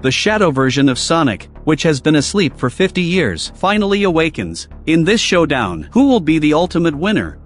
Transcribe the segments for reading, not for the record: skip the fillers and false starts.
The shadow version of Sonic, which has been asleep for 50 years, finally awakens. In this showdown, who will be the ultimate winner?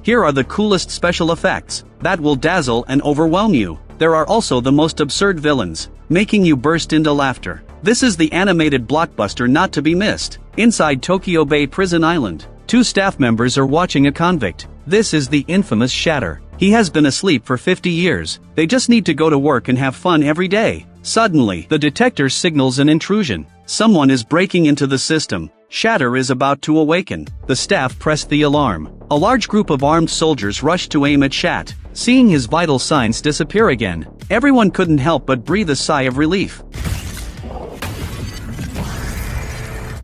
Here are the coolest special effects that will dazzle and overwhelm you. There are also the most absurd villains, making you burst into laughter. This is the animated blockbuster not to be missed. Inside Tokyo Bay Prison Island, 2 staff members are watching a convict. This is the infamous Shatter. He has been asleep for 50 years. They just need to go to work and have fun every day. Suddenly, the detector signals an intrusion. Someone is breaking into the system. Shatter is about to awaken. The staff press the alarm. A large group of armed soldiers rush to aim at Shat. Seeing his vital signs disappear again, everyone couldn't help but breathe a sigh of relief.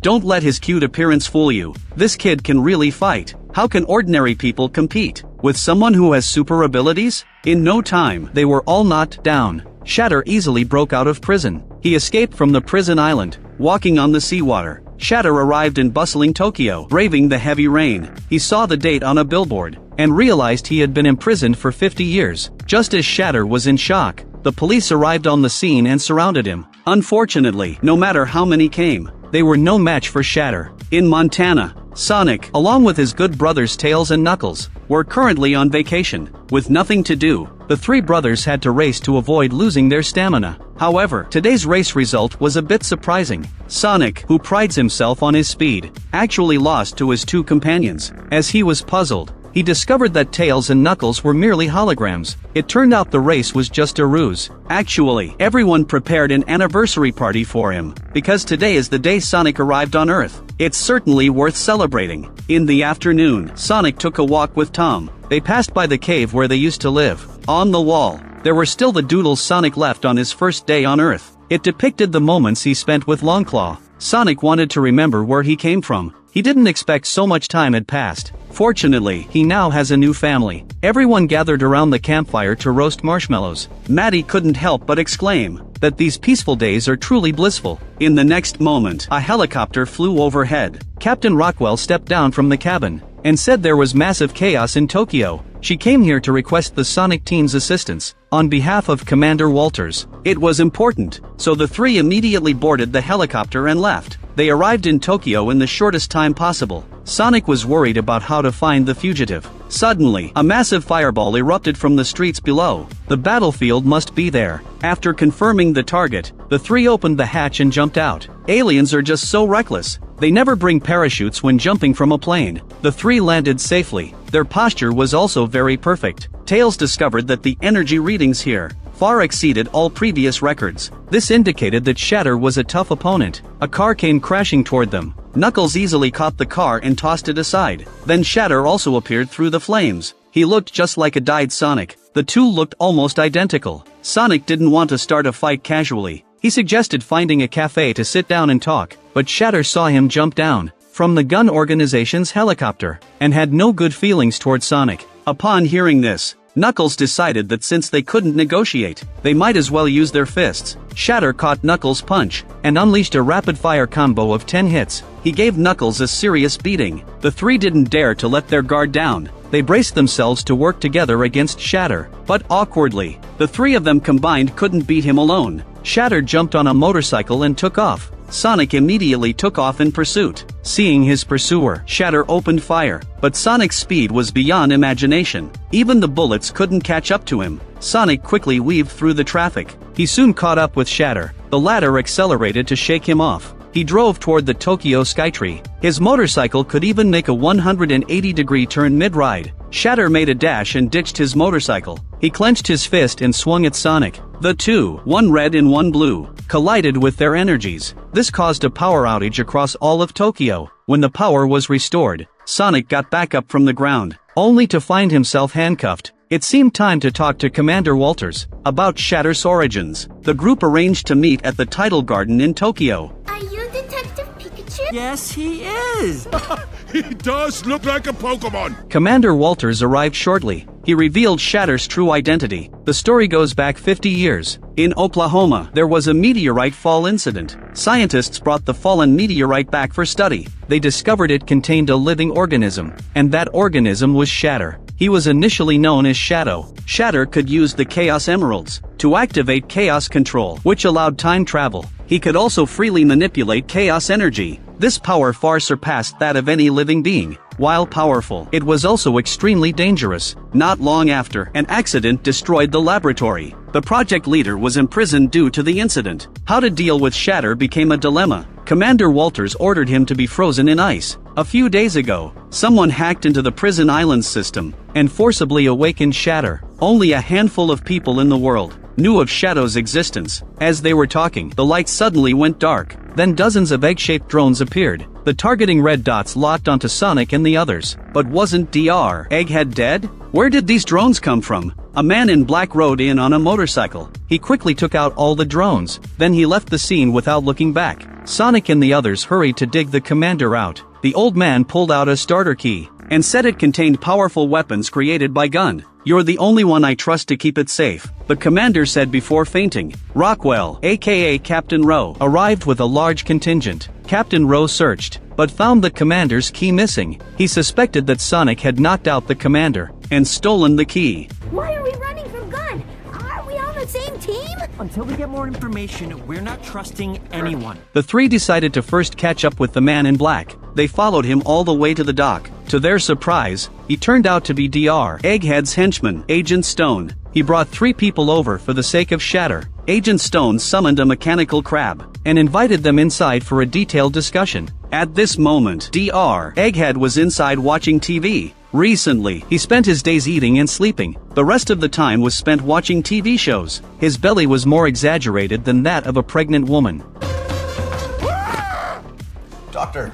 Don't let his cute appearance fool you. This kid can really fight. How can ordinary people compete with someone who has super abilities? In no time, they were all knocked down. Shatter easily broke out of prison. He escaped from the prison island, walking on the seawater. Shatter arrived in bustling Tokyo, braving the heavy rain. He saw the date on a billboard, and realized he had been imprisoned for 50 years. Just as Shatter was in shock, the police arrived on the scene and surrounded him. Unfortunately, no matter how many came, they were no match for Shatter. In Montana, Sonic, along with his good brothers Tails and Knuckles, were currently on vacation. With nothing to do, the 3 brothers had to race to avoid losing their stamina. However, today's race result was a bit surprising. Sonic, who prides himself on his speed, actually lost to his 2 companions. As he was puzzled, he discovered that Tails and Knuckles were merely holograms. It turned out the race was just a ruse. Actually, everyone prepared an anniversary party for him, because today is the day Sonic arrived on Earth. It's certainly worth celebrating. In the afternoon, Sonic took a walk with Tom. They passed by the cave where they used to live. On the wall, there were still the doodles Sonic left on his first day on Earth. It depicted the moments he spent with Longclaw. Sonic wanted to remember where he came from. He didn't expect so much time had passed. Fortunately, he now has a new family. Everyone gathered around the campfire to roast marshmallows. Maddie couldn't help but exclaim that these peaceful days are truly blissful. In the next moment, a helicopter flew overhead. Captain Rockwell stepped down from the cabin and said there was massive chaos in Tokyo. She came here to request the Sonic team's assistance on behalf of Commander Walters. It was important, so the 3 immediately boarded the helicopter and left. They arrived in Tokyo in the shortest time possible. Sonic was worried about how to find the fugitive. Suddenly, a massive fireball erupted from the streets below. The battlefield must be there. After confirming the target, the 3 opened the hatch and jumped out. Aliens are just so reckless. They never bring parachutes when jumping from a plane. The 3 landed safely. Their posture was also very perfect. Tails discovered that the energy readings here far exceeded all previous records. This indicated that Shatter was a tough opponent. A car came crashing toward them. Knuckles easily caught the car and tossed it aside. Then Shatter also appeared through the flames. He looked just like a dyed Sonic. The 2 looked almost identical. Sonic didn't want to start a fight casually. He suggested finding a cafe to sit down and talk, but Shatter saw him jump down from the gun organization's helicopter and had no good feelings toward Sonic. Upon hearing this, Knuckles decided that since they couldn't negotiate, they might as well use their fists. Shatter caught Knuckles' punch and unleashed a rapid-fire combo of 10 hits. He gave Knuckles a serious beating. The 3 didn't dare to let their guard down. They braced themselves to work together against Shatter, but awkwardly, the 3 of them combined couldn't beat him alone. Shatter jumped on a motorcycle and took off. Sonic immediately took off in pursuit. Seeing his pursuer, Shatter opened fire, but Sonic's speed was beyond imagination. Even the bullets couldn't catch up to him. Sonic quickly weaved through the traffic. He soon caught up with Shatter. The latter accelerated to shake him off. He drove toward the Tokyo Skytree. His motorcycle could even make a 180-degree turn mid-ride. Shatter made a dash and ditched his motorcycle. He clenched his fist and swung at Sonic. The 2, one red and one blue, collided with their energies. This caused a power outage across all of Tokyo. When the power was restored, Sonic got back up from the ground, only to find himself handcuffed. It seemed time to talk to Commander Walters about Shatter's origins. The group arranged to meet at the Tidal Garden in Tokyo. Are you Detective Pikachu? Yes, he is! He does look like a Pokemon! Commander Walters arrived shortly. He revealed Shatter's true identity. The story goes back 50 years. In Oklahoma, there was a meteorite fall incident. Scientists brought the fallen meteorite back for study. They discovered it contained a living organism, and that organism was Shatter. He was initially known as Shadow. Shatter could use the Chaos Emeralds to activate Chaos Control, which allowed time travel. He could also freely manipulate Chaos Energy. This power far surpassed that of any living being. While powerful, it was also extremely dangerous. Not long after, an accident destroyed the laboratory. The project leader was imprisoned due to the incident. How to deal with Shatter became a dilemma. Commander Walters ordered him to be frozen in ice. A few days ago, someone hacked into the prison island system and forcibly awakened Shatter. Only a handful of people in the world knew of Shadow's existence. As they were talking, the lights suddenly went dark. Then dozens of egg-shaped drones appeared. The targeting red dots locked onto Sonic and the others. But wasn't Dr. Egghead dead? Where did these drones come from? A man in black rode in on a motorcycle. He quickly took out all the drones. Then he left the scene without looking back. Sonic and the others hurried to dig the commander out. The old man pulled out a starter key and said it contained powerful weapons created by GUN. You're the only one I trust to keep it safe, the commander said before fainting. Rockwell, aka Captain Rowe, arrived with a large contingent. Captain Rowe searched, but found the commander's key missing. He suspected that Sonic had knocked out the commander and stolen the key. Why are we running from GUN? Are we on the same team? Until we get more information, we're not trusting anyone. The three decided to first catch up with the man in black. They followed him all the way to the dock. To their surprise, he turned out to be Dr. Egghead's henchman, Agent Stone. He brought 3 people over for the sake of Shatter. Agent Stone summoned a mechanical crab and invited them inside for a detailed discussion. At this moment, Dr. Egghead was inside watching TV. Recently, he spent his days eating and sleeping. The rest of the time was spent watching TV shows. His belly was more exaggerated than that of a pregnant woman. Doctor,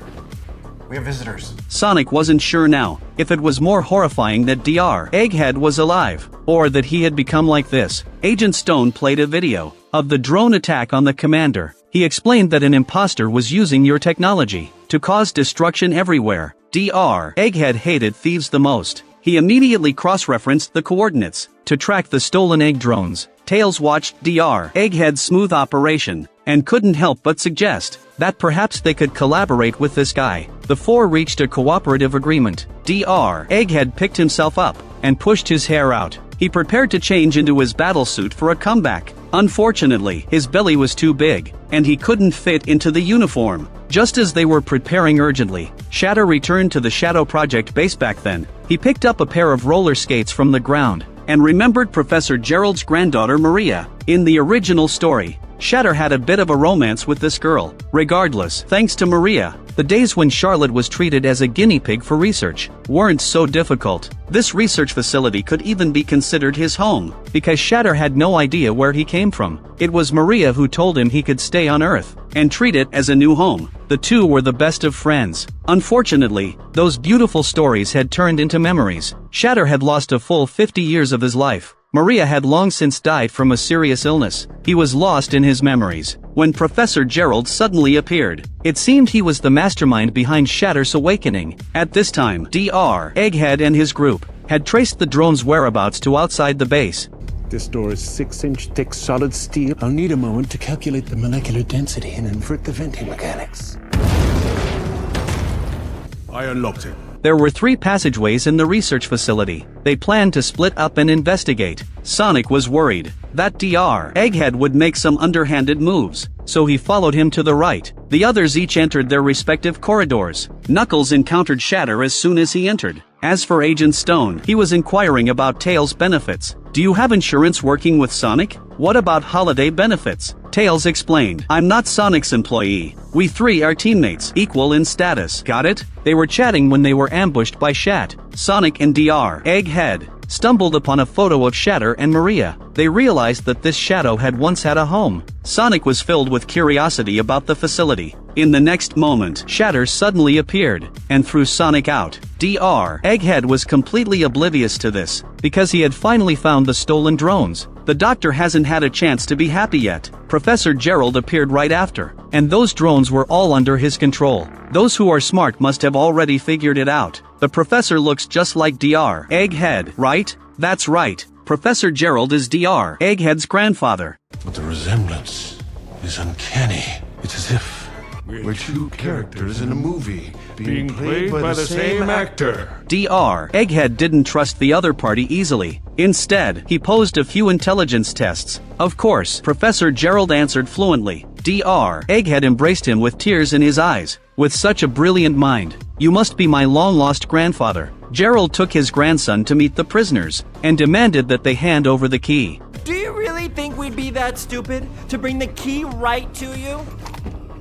we have visitors. Sonic wasn't sure now if it was more horrifying that Dr. Egghead was alive, or that he had become like this. Agent Stone played a video of the drone attack on the commander. He explained that an imposter was using your technology to cause destruction everywhere. Dr. Egghead hated thieves the most. He immediately cross-referenced the coordinates to track the stolen egg drones. Tails watched Dr. Egghead's smooth operation and couldn't help but suggest that perhaps they could collaborate with this guy. The 4 reached a cooperative agreement. Dr. Egghead picked himself up and pushed his hair out. He prepared to change into his battlesuit for a comeback. Unfortunately, his belly was too big, and he couldn't fit into the uniform. Just as they were preparing urgently, Shatter returned to the Shadow Project base back then. He picked up a pair of roller skates from the ground and remembered Professor Gerald's granddaughter Maria. In the original story, Shatter had a bit of a romance with this girl. Regardless, thanks to Maria, the days when Charlotte was treated as a guinea pig for research weren't so difficult. This research facility could even be considered his home, because Shatter had no idea where he came from. It was Maria who told him he could stay on Earth and treat it as a new home. The two were the best of friends. Unfortunately, those beautiful stories had turned into memories. Shatter had lost a full 50 years of his life. Maria had long since died from a serious illness. He was lost in his memories when Professor Gerald suddenly appeared. It seemed he was the mastermind behind Shatter's awakening. At this time, Dr. Egghead and his group had traced the drone's whereabouts to outside the base. This door is 6-inch thick solid steel. I'll need a moment to calculate the molecular density and invert the venting mechanics. I unlocked it. There were 3 passageways in the research facility. They planned to split up and investigate. Sonic was worried that Dr. Egghead would make some underhanded moves, so he followed him to the right. The others each entered their respective corridors. Knuckles encountered Shatter as soon as he entered. As for Agent Stone, he was inquiring about Tails' benefits. Do you have insurance working with Sonic? What about holiday benefits? Tails explained, I'm not Sonic's employee. We 3 are teammates, equal in status. Got it? They were chatting when they were ambushed by Shat. Sonic and Dr. Egghead stumbled upon a photo of Shatter and Maria. They realized that this Shadow had once had a home. Sonic was filled with curiosity about the facility. In the next moment, Shatter suddenly appeared and threw Sonic out. Dr. Egghead was completely oblivious to this, because he had finally found the stolen drones. The doctor hasn't had a chance to be happy yet. Professor Gerald appeared right after, and those drones were all under his control. Those who are smart must have already figured it out. The professor looks just like Dr. Egghead, right? That's right. Professor Gerald is Dr. Egghead's grandfather. But the resemblance is uncanny. It's as if we're 2 characters in a movie, Being played by the same actor. Dr. Egghead didn't trust the other party easily. Instead, he posed a few intelligence tests. Of course, Professor Gerald answered fluently. Dr. Egghead embraced him with tears in his eyes. With such a brilliant mind, you must be my long-lost grandfather. Gerald took his grandson to meet the prisoners, and demanded that they hand over the key. Do you really think we'd be that stupid to bring the key right to you?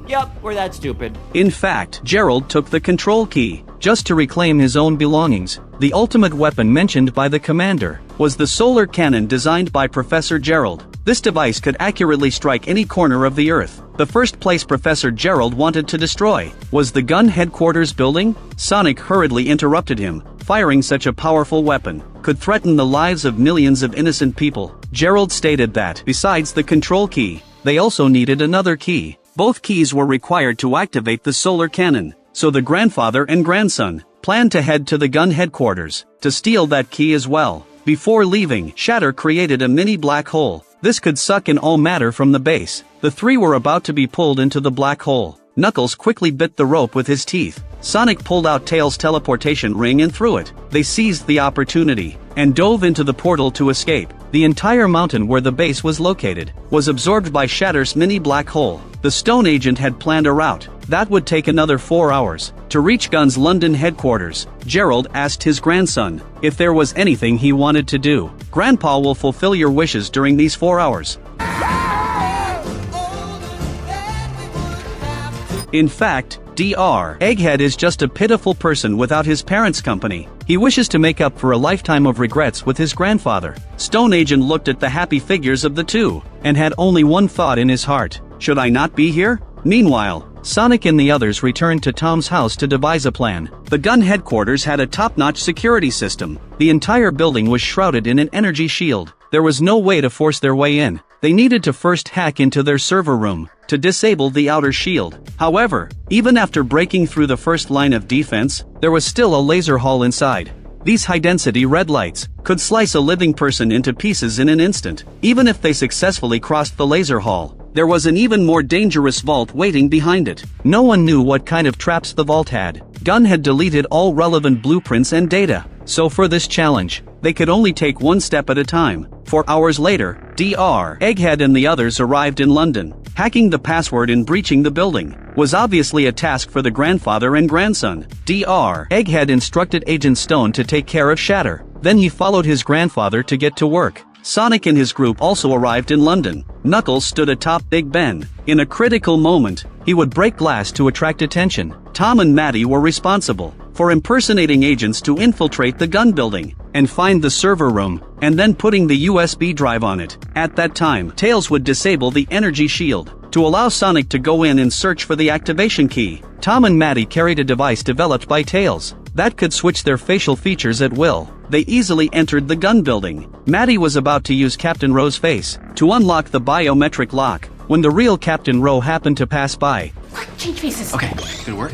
Yup, we're that stupid. In fact, Gerald took the control key, just to reclaim his own belongings. The ultimate weapon mentioned by the commander was the solar cannon designed by Professor Gerald. This device could accurately strike any corner of the Earth. The first place Professor Gerald wanted to destroy was the gun headquarters building. Sonic hurriedly interrupted him. Firing such a powerful weapon could threaten the lives of millions of innocent people. Gerald stated that, besides the control key, they also needed another key. Both keys were required to activate the solar cannon, so the grandfather and grandson planned to head to the gun headquarters to steal that key as well. Before leaving, Shatter created a mini black hole. This could suck in all matter from the base. The three were about to be pulled into the black hole. Knuckles quickly bit the rope with his teeth. Sonic pulled out Tails' teleportation ring and threw it. They seized the opportunity and dove into the portal to escape. The entire mountain where the base was located was absorbed by Shatter's mini black hole. The Stone Agent had planned a route that would take another 4 hours. To reach Gun's London headquarters, Gerald asked his grandson if there was anything he wanted to do. Grandpa will fulfill your wishes during these 4 hours. In fact, Dr. Egghead is just a pitiful person without his parents' company. He wishes to make up for a lifetime of regrets with his grandfather. Stone Agent looked at the happy figures of the two, and had only one thought in his heart. Should I not be here? Meanwhile, Sonic and the others returned to Tom's house to devise a plan. The gun headquarters had a top-notch security system. The entire building was shrouded in an energy shield. There was no way to force their way in. They needed to first hack into their server room to disable the outer shield. However, even after breaking through the first line of defense, there was still a laser hall inside. These high-density red lights could slice a living person into pieces in an instant. Even if they successfully crossed the laser hall, there was an even more dangerous vault waiting behind it. No one knew what kind of traps the vault had. Gun had deleted all relevant blueprints and data, so for this challenge, they could only take one step at a time. 4 hours later, Dr. Egghead and the others arrived in London. Hacking the password and breaching the building was obviously a task for the grandfather and grandson. Dr. Egghead instructed Agent Stone to take care of Shatter. Then he followed his grandfather to get to work. Sonic and his group also arrived in London. Knuckles stood atop Big Ben. In a critical moment, he would break glass to attract attention. Tom and Maddie were responsible for impersonating agents to infiltrate the gun building and find the server room, and then putting the USB drive on it. At that time, Tails would disable the energy shield to allow Sonic to go in and search for the activation key. Tom and Maddie carried a device developed by Tails that could switch their facial features at will. They easily entered the gun building. Maddie was about to use Captain Rowe's face to unlock the biometric lock when the real Captain Rowe happened to pass by. Change faces. Okay, good work.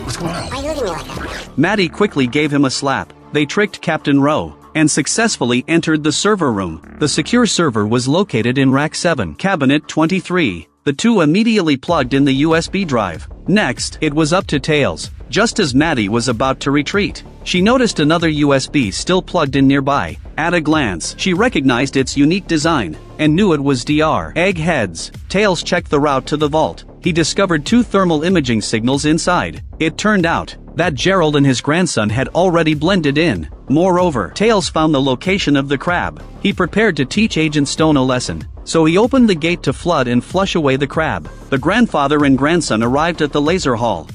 What's going on? Why are you looking at me like that? Maddie quickly gave him a slap. They tricked Captain Rowe and successfully entered the server room. The secure server was located in Rack 7, Cabinet 23. The two immediately plugged in the USB drive. Next, it was up to Tails. Just as Maddie was about to retreat, she noticed another USB still plugged in nearby. At a glance, she recognized its unique design and knew it was Dr. Egghead's. Tails checked the route to the vault. He discovered 2 thermal imaging signals inside. It turned out that Gerald and his grandson had already blended in. Moreover, Tails found the location of the crab. He prepared to teach Agent Stone a lesson, so he opened the gate to flood and flush away the crab. The grandfather and grandson arrived at the laser hall.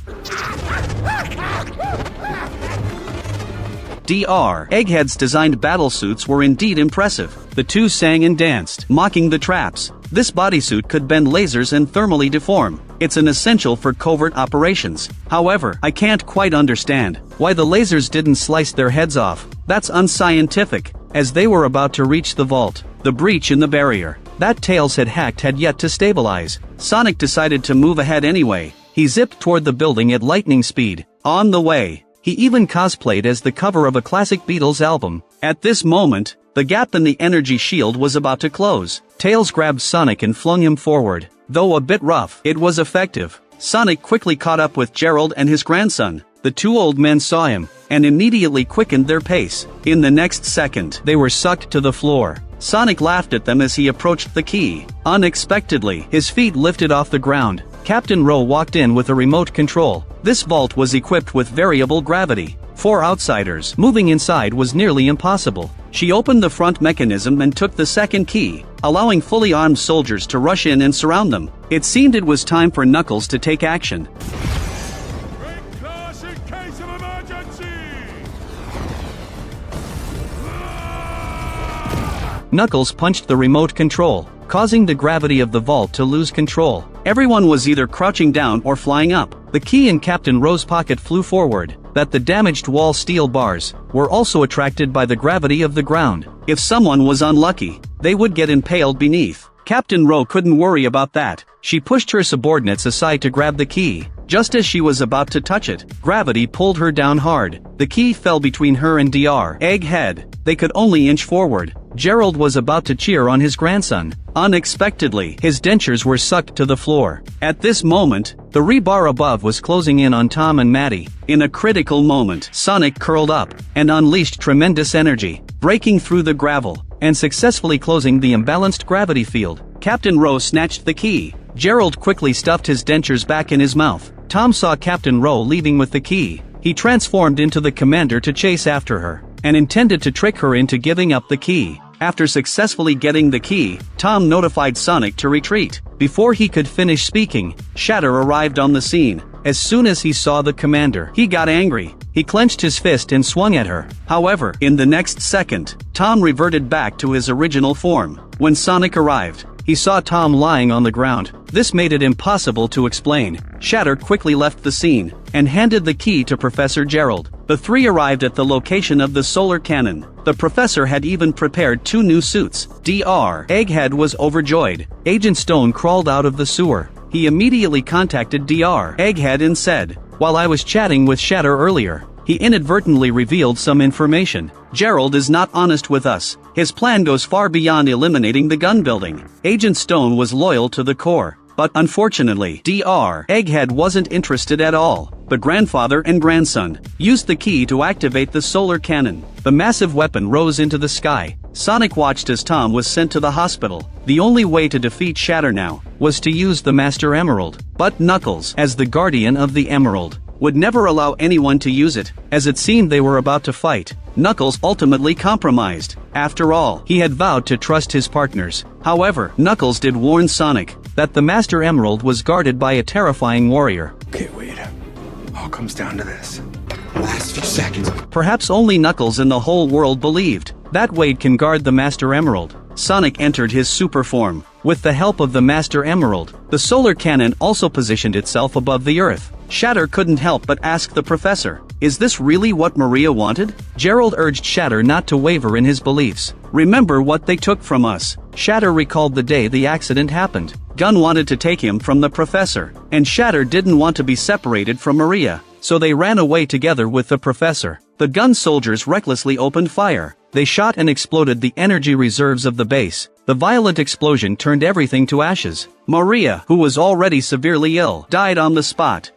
Dr. Egghead's designed battlesuits were indeed impressive. The two sang and danced, mocking the traps. This bodysuit could bend lasers and thermally deform. It's an essential for covert operations. However, I can't quite understand why the lasers didn't slice their heads off. That's unscientific. As they were about to reach the vault, the breach in the barrier that Tails had hacked had yet to stabilize. Sonic decided to move ahead anyway. He zipped toward the building at lightning speed. On the way, he even cosplayed as the cover of a classic Beatles album. At this moment, the gap in the energy shield was about to close. Tails grabbed Sonic and flung him forward. Though a bit rough, it was effective. Sonic quickly caught up with Gerald and his grandson. The two old men saw him, and immediately quickened their pace. In the next second, they were sucked to the floor. Sonic laughed at them as he approached the key. Unexpectedly, his feet lifted off the ground. Captain Rowe walked in with a remote control. This vault was equipped with variable gravity. For outsiders, moving inside was nearly impossible. She opened the front mechanism and took the second key, allowing fully armed soldiers to rush in and surround them. It seemed it was time for Knuckles to take action. Break glass in case of emergency! Knuckles punched the remote control, causing the gravity of the vault to lose control. Everyone was either crouching down or flying up. The key in Captain Rowe's pocket flew forward. That the damaged wall steel bars were also attracted by the gravity of the ground. If someone was unlucky, they would get impaled beneath. Captain Rowe couldn't worry about that. She pushed her subordinates aside to grab the key. Just as she was about to touch it, gravity pulled her down hard. The key fell between her and Dr. Egghead. They could only inch forward. Gerald was about to cheer on his grandson. Unexpectedly, his dentures were sucked to the floor. At this moment, the rebar above was closing in on Tom and Maddie. In a critical moment, Sonic curled up and unleashed tremendous energy, breaking through the gravel and successfully closing the imbalanced gravity field. Captain Rowe snatched the key. Gerald quickly stuffed his dentures back in his mouth. Tom saw Captain Rowe leaving with the key. He transformed into the commander to chase after her, and intended to trick her into giving up the key. After successfully getting the key, Tom notified Sonic to retreat. Before he could finish speaking, Shatter arrived on the scene. As soon as he saw the commander, he got angry. He clenched his fist and swung at her. However, in the next second, Tom reverted back to his original form. When Sonic arrived, he saw Tom lying on the ground. This made it impossible to explain. Shatter quickly left the scene and handed the key to Professor Gerald. The three arrived at the location of the solar cannon. The professor had even prepared 2 new suits. Dr. Egghead was overjoyed. Agent Stone crawled out of the sewer. He immediately contacted Dr. Egghead and said, "While I was chatting with Shatter earlier, he inadvertently revealed some information. Gerald is not honest with us. His plan goes far beyond eliminating the gun building." Agent Stone was loyal to the core. But unfortunately, Dr. Egghead wasn't interested at all. The grandfather and grandson used the key to activate the solar cannon. The massive weapon rose into the sky. Sonic watched as Tom was sent to the hospital. The only way to defeat Shatter now was to use the Master Emerald. But Knuckles, as the guardian of the Emerald, would never allow anyone to use it. As it seemed they were about to fight, Knuckles ultimately compromised. After all, he had vowed to trust his partners. However, Knuckles did warn Sonic that the Master Emerald was guarded by a terrifying warrior. Okay, Wade. All comes down to this. Last few seconds. Perhaps only Knuckles in the whole world believed that Wade can guard the Master Emerald. Sonic entered his super form. With the help of the Master Emerald, the solar cannon also positioned itself above the Earth. Shatter couldn't help but ask the professor, "Is this really what Maria wanted?" Gerald urged Shatter not to waver in his beliefs. "Remember what they took from us." Shatter recalled the day the accident happened. Gun wanted to take him from the professor, and Shatter didn't want to be separated from Maria, so they ran away together with the professor. The gun soldiers recklessly opened fire. They shot and exploded the energy reserves of the base. The violent explosion turned everything to ashes. Maria, who was already severely ill, died on the spot.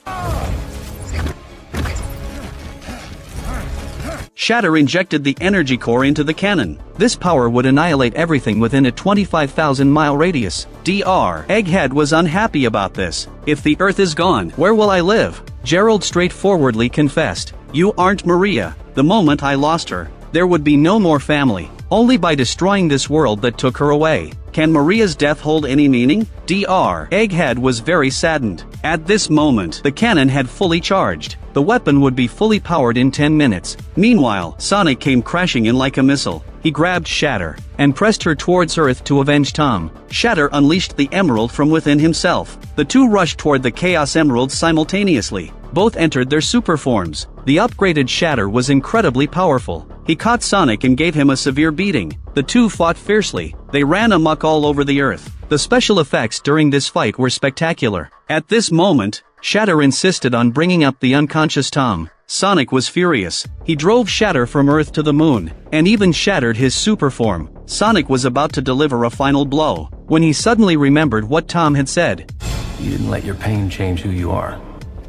Shatter injected the energy core into the cannon. This power would annihilate everything within a 25,000-mile radius. Dr. Egghead was unhappy about this. "If the Earth is gone, where will I live?" Gerald straightforwardly confessed, "You aren't Maria. The moment I lost her, there would be no more family. Only by destroying this world that took her away. Can Maria's death hold any meaning?" Dr. Egghead was very saddened. At this moment, the cannon had fully charged. The weapon would be fully powered in 10 minutes. Meanwhile, Sonic came crashing in like a missile. He grabbed Shatter and pressed her towards Earth to avenge Tom. Shatter unleashed the emerald from within himself. The two rushed toward the Chaos Emerald simultaneously. Both entered their super forms. The upgraded Shatter was incredibly powerful. He caught Sonic and gave him a severe beating. The two fought fiercely. They ran amok all over the Earth. The special effects during this fight were spectacular. At this moment, Shatter insisted on bringing up the unconscious Tom. Sonic was furious. He drove Shatter from Earth to the moon, and even shattered his super form. Sonic was about to deliver a final blow, when he suddenly remembered what Tom had said. You didn't let your pain change who you are.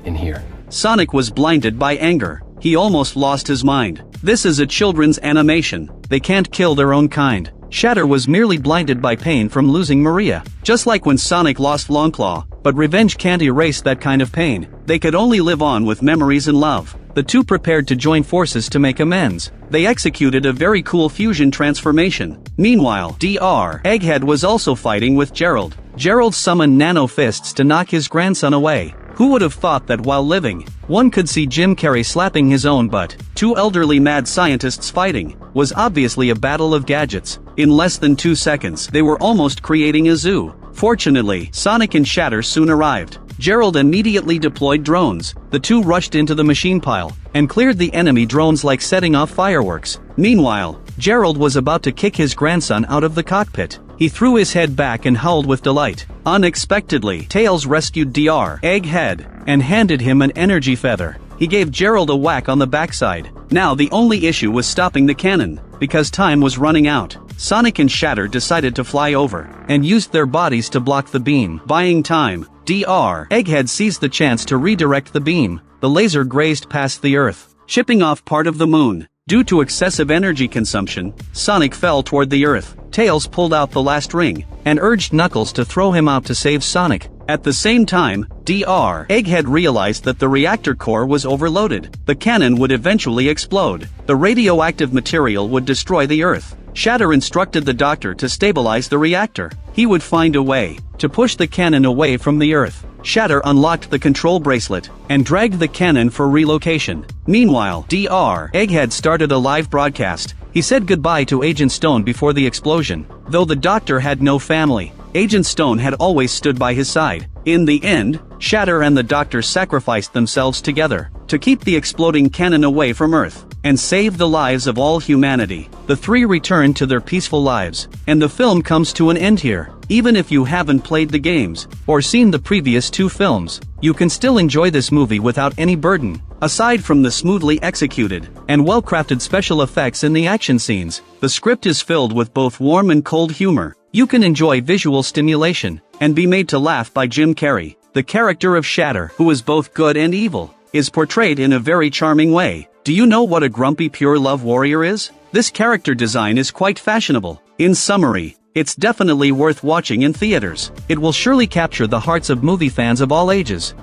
In here. Sonic was blinded by anger. He almost lost his mind. This is a children's animation. They can't kill their own kind. Shatter was merely blinded by pain from losing Maria. Just like when Sonic lost Longclaw, but revenge can't erase that kind of pain. They could only live on with memories and love. The two prepared to join forces to make amends. They executed a very cool fusion transformation. Meanwhile, Dr. Egghead was also fighting with Gerald. Gerald summoned nano fists to knock his grandson away. Who would have thought that while living, one could see Jim Carrey slapping his own butt? Two elderly mad scientists fighting was obviously a battle of gadgets. In less than 2 seconds, they were almost creating a zoo. Fortunately, Sonic and Shatter soon arrived. Gerald immediately deployed drones. The two rushed into the machine pile and cleared the enemy drones like setting off fireworks. Meanwhile, Gerald was about to kick his grandson out of the cockpit. He threw his head back and howled with delight. Unexpectedly, Tails rescued Dr. Egghead and handed him an energy feather. He gave Gerald a whack on the backside. Now the only issue was stopping the cannon, because time was running out. Sonic and Shatter decided to fly over and used their bodies to block the beam, buying time. Dr. Egghead seized the chance to redirect the beam. The laser grazed past the Earth, chipping off part of the moon. Due to excessive energy consumption, Sonic fell toward the Earth. Tails pulled out the last ring and urged Knuckles to throw him out to save Sonic. At the same time, Dr. Egghead realized that the reactor core was overloaded. The cannon would eventually explode. The radioactive material would destroy the Earth. Shatter instructed the doctor to stabilize the reactor. He would find a way to push the cannon away from the Earth. Shatter unlocked the control bracelet and dragged the cannon for relocation. Meanwhile, Dr. Egghead started a live broadcast. He said goodbye to Agent Stone before the explosion. Though the doctor had no family, Agent Stone had always stood by his side. In the end, Shatter and the doctor sacrificed themselves together to keep the exploding cannon away from Earth and save the lives of all humanity. The three return to their peaceful lives, and the film comes to an end here. Even if you haven't played the games or seen the previous 2 films, you can still enjoy this movie without any burden. Aside from the smoothly executed and well-crafted special effects in the action scenes, the script is filled with both warm and cold humor. You can enjoy visual stimulation and be made to laugh by Jim Carrey. The character of Shatter, who is both good and evil, is portrayed in a very charming way. Do you know what a grumpy pure love warrior is? This character design is quite fashionable. In summary, it's definitely worth watching in theaters. It will surely capture the hearts of movie fans of all ages.